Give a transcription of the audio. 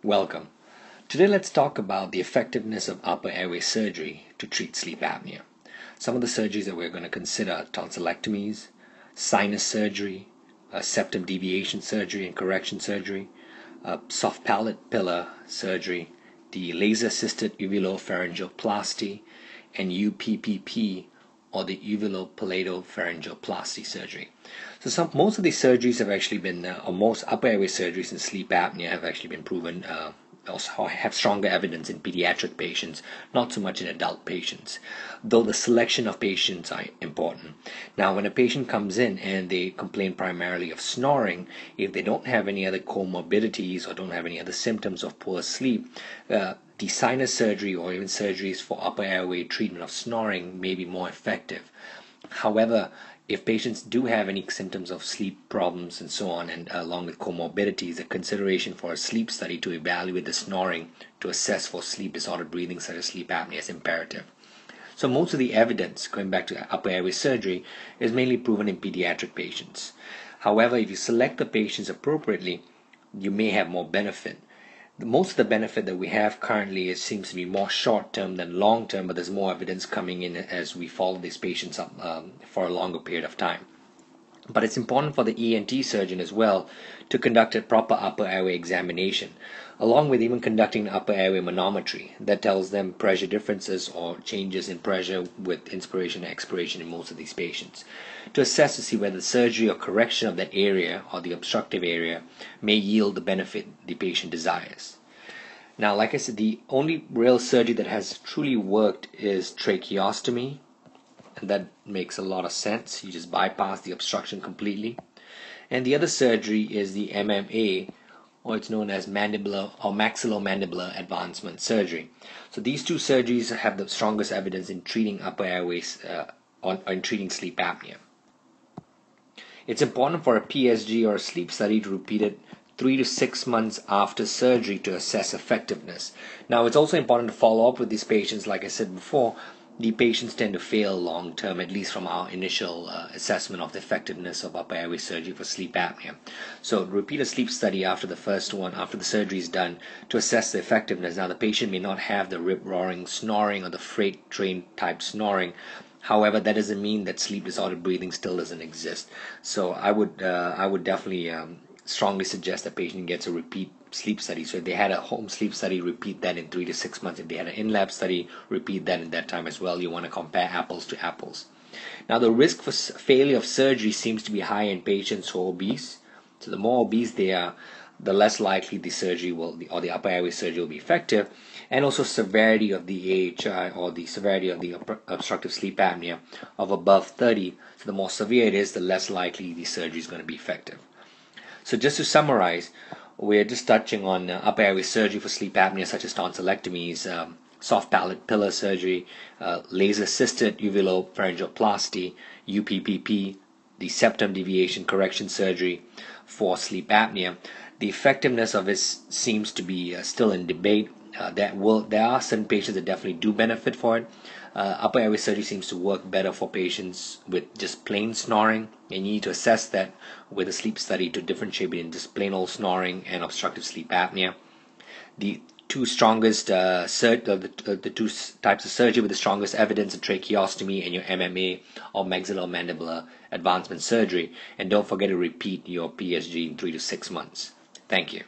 Welcome. Today let's talk about the effectiveness of upper airway surgery to treat sleep apnea. Some of the surgeries that we're going to consider are tonsillectomies, sinus surgery, septum deviation surgery and correction surgery, soft palate pillar surgery, the laser-assisted uvulopalatoplasty, and UPPP, or the uvulopalatopharyngoplasty surgery. So most of these surgeries have actually been, or most upper airway surgeries in sleep apnea have actually been proven, also have stronger evidence in pediatric patients, not so much in adult patients, though the selection of patients are important. Now, when a patient comes in and they complain primarily of snoring, if they don't have any other comorbidities or don't have any other symptoms of poor sleep, the sinus surgery or even surgeries for upper airway treatment of snoring may be more effective. However, if patients do have any symptoms of sleep problems and so on, and along with comorbidities, a consideration for a sleep study to evaluate the snoring to assess for sleep disordered breathing such as sleep apnea is imperative. So most of the evidence, going back to upper airway surgery, is mainly proven in pediatric patients. However, if you select the patients appropriately, you may have more benefit. Most of the benefit that we have currently seems to be more short-term than long-term, but there's more evidence coming in as we follow these patients up for a longer period of time. But it's important for the ENT surgeon as well to conduct a proper upper airway examination, along with even conducting an upper airway manometry that tells them pressure differences or changes in pressure with inspiration and expiration in most of these patients, to assess to see whether the surgery or correction of that area or the obstructive area may yield the benefit the patient desires. Now, like I said, the only real surgery that has truly worked is tracheostomy, and that makes a lot of sense. You just bypass the obstruction completely. And the other surgery is the MMA, or it's known as mandibular or maxillomandibular advancement surgery. So these two surgeries have the strongest evidence in treating upper airways or in treating sleep apnea. It's important for a PSG or a sleep study to repeat it 3 to 6 months after surgery to assess effectiveness. Now, it's also important to follow up with these patients. Like I said before, the patients tend to fail long term, at least from our initial assessment of the effectiveness of upper airway surgery for sleep apnea. So repeat a sleep study after the first one, after the surgery is done, to assess the effectiveness. Now, the patient may not have the rip-roaring snoring or the freight train type snoring. However, that doesn't mean that sleep disordered breathing still doesn't exist. So I would definitely strongly suggest the patient gets a repeat sleep study. So if they had a home sleep study, repeat that in 3 to 6 months. If they had an in-lab study, repeat that in that time as well. You want to compare apples to apples. Now, the risk for failure of surgery seems to be high in patients who are obese. So the more obese they are, the less likely the surgery or the upper airway surgery will be effective, and also severity of the AHI or the severity of the obstructive sleep apnea of above 30. So the more severe it is, the less likely the surgery is going to be effective. So just to summarize, we're just touching on upper airway surgery for sleep apnea, such as tonsillectomies, soft palate pillar surgery, laser-assisted uvulopalatoplasty, UPPP, the septum deviation correction surgery for sleep apnea. The effectiveness of this seems to be still in debate. There are certain patients that definitely do benefit for it. Upper airway surgery seems to work better for patients with just plain snoring, and you need to assess that with a sleep study to differentiate between just plain old snoring and obstructive sleep apnea. The two strongest the two types of surgery with the strongest evidence are tracheostomy and your MMA or maxillomandibular advancement surgery. And don't forget to repeat your PSG in 3 to 6 months. Thank you.